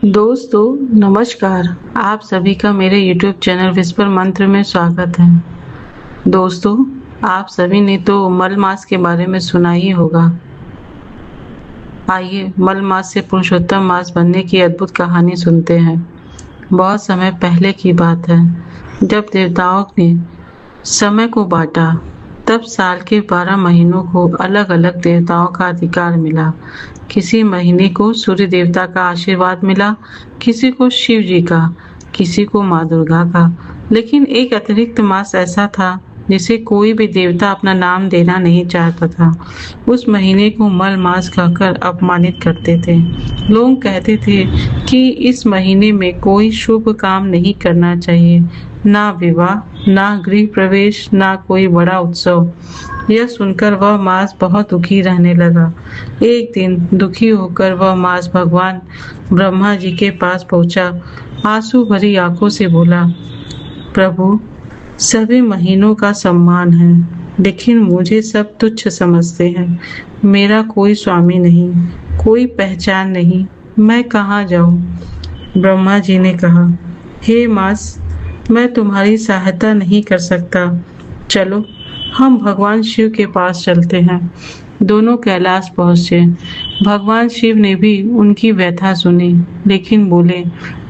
दोस्तों नमस्कार। आप सभी का मेरे YouTube चैनल विस्पर मंत्र में स्वागत है। दोस्तों, आप सभी ने तो मल मास के बारे में सुना ही होगा। आइए मल मास से पुरुषोत्तम मास बनने की अद्भुत कहानी सुनते हैं। बहुत समय पहले की बात है, जब देवताओं ने समय को बांटा, तब साल के 12 महीनों को अलग अलग देवताओं का अधिकार मिला। किसी महीने को सूर्य देवता का आशीर्वाद मिला, किसी को शिव जी का, किसी को माँ दुर्गा का। लेकिन एक अतिरिक्त मास ऐसा था जिसे कोई भी देवता अपना नाम देना नहीं चाहता था। उस महीने को मल मास कहकर अपमानित करते थे। लोग कहते थे कि इस महीने में कोई शुभ काम नहीं करना चाहिए, ना विवाह, ना गृह प्रवेश, ना कोई बड़ा उत्सव। यह सुनकर वह मास बहुत दुखी रहने लगा। एक दिन दुखी होकर वह मास भगवान ब्रह्मा जी के पास पहुंचा। आंसू भरी आंखों से बोला, प्रभु, सभी महीनों का सम्मान है, लेकिन मुझे सब तुच्छ समझते हैं। मेरा कोई स्वामी नहीं, कोई पहचान नहीं, मैं कहाँ जाऊं? ब्रह्मा जी ने कहा, हे मास, मैं तुम्हारी सहायता नहीं कर सकता। चलो हम भगवान शिव के पास चलते हैं। दोनों कैलाश पहुंचे। भगवान शिव ने भी उनकी व्यथा सुनी, लेकिन बोले,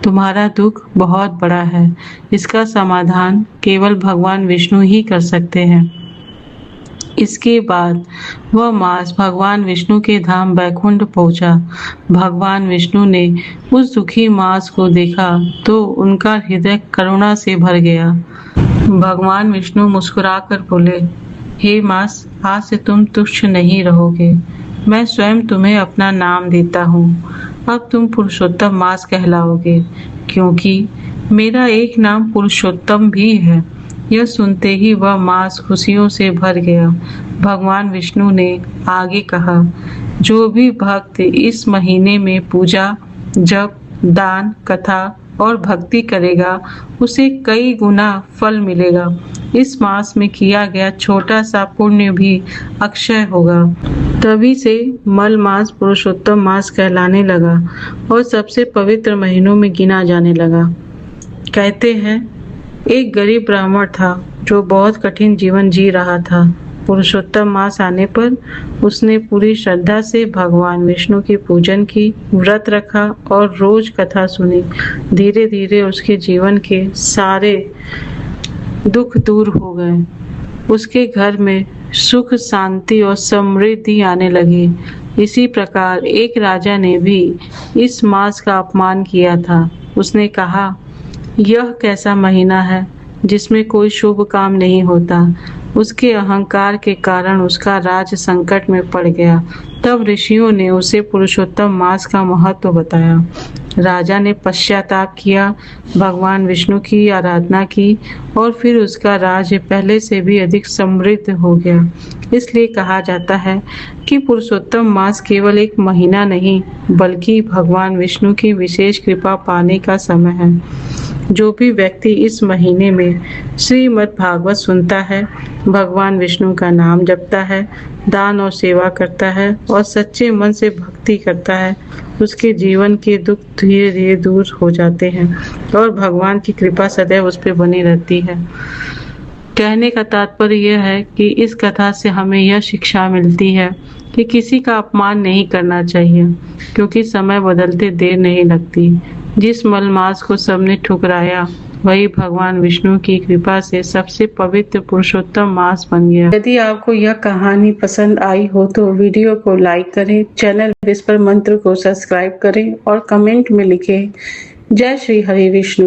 तुम्हारा दुख बहुत बड़ा है, इसका समाधान केवल भगवान विष्णु ही कर सकते हैं। इसके बाद वह मास भगवान विष्णु के धाम बैकुंठ पहुंचा। भगवान विष्णु ने उस दुखी मास को देखा तो उनका हृदय करुणा से भर गया। भगवान विष्णु मुस्कुराकर बोले, हे मास, आज से तुम तुच्छ नहीं रहोगे। मैं स्वयं तुम्हें अपना नाम देता हूँ। अब तुम पुरुषोत्तम मास कहलाओगे, क्योंकि मेरा एक नाम पुरुषोत्तम भी है। यह सुनते ही वह मास खुशियों से भर गया। भगवान विष्णु ने आगे कहा, जो भी भक्त इस महीने में पूजा, जप, दान, कथा और भक्ति करेगा, उसे कई गुना फल मिलेगा। इस मास में किया गया छोटा सा पुण्य भी अक्षय होगा। तभी से मल मास पुरुषोत्तम मास कहलाने लगा और सबसे पवित्र महीनों में गिना जाने लगा। कहते हैं, एक गरीब ब्राह्मण था जो बहुत कठिन जीवन जी रहा था। पुरुषोत्तम मास आने पर उसने पूरी श्रद्धा से भगवान विष्णु की पूजन की, व्रत रखा और रोज कथा सुनी। धीरे धीरे उसके जीवन के सारे दुख दूर हो गए। उसके घर में सुख, शांति और समृद्धि आने लगी। इसी प्रकार एक राजा ने भी इस मास का अपमान किया था। उसने कहा, यह कैसा महीना है जिसमें कोई शुभ काम नहीं होता। उसके अहंकार के कारण उसका राज संकट में पड़ गया। तब ऋषियों ने उसे पुरुषोत्तम मास का महत्व बताया। राजा ने पश्चाताप किया, भगवान विष्णु की आराधना की और फिर उसका राज्य पहले से भी अधिक समृद्ध हो गया। इसलिए कहा जाता है कि पुरुषोत्तम मास केवल एक महीना नहीं, बल्कि भगवान विष्णु की विशेष कृपा पाने का समय है। जो भी व्यक्ति इस महीने में श्रीमद् भागवत सुनता है, भगवान विष्णु का नाम जपता है, दान और सेवा करता है और सच्चे मन से भक्ति करता है, उसके जीवन के दुख धीरे धीरे दूर हो जाते हैं और भगवान की कृपा सदैव उस पर बनी रहती है। कहने का तात्पर्य यह है कि इस कथा से हमें यह शिक्षा मिलती है कि किसी का अपमान नहीं करना चाहिए, क्योंकि समय बदलते देर नहीं लगती। जिस मल मास को सबने ठुकराया, वही भगवान विष्णु की कृपा से सबसे पवित्र पुरुषोत्तम मास बन गया। यदि आपको यह कहानी पसंद आई हो तो वीडियो को लाइक करें, चैनल विस्पर मंत्र को सब्सक्राइब करें और कमेंट में लिखें, जय श्री हरि विष्णु।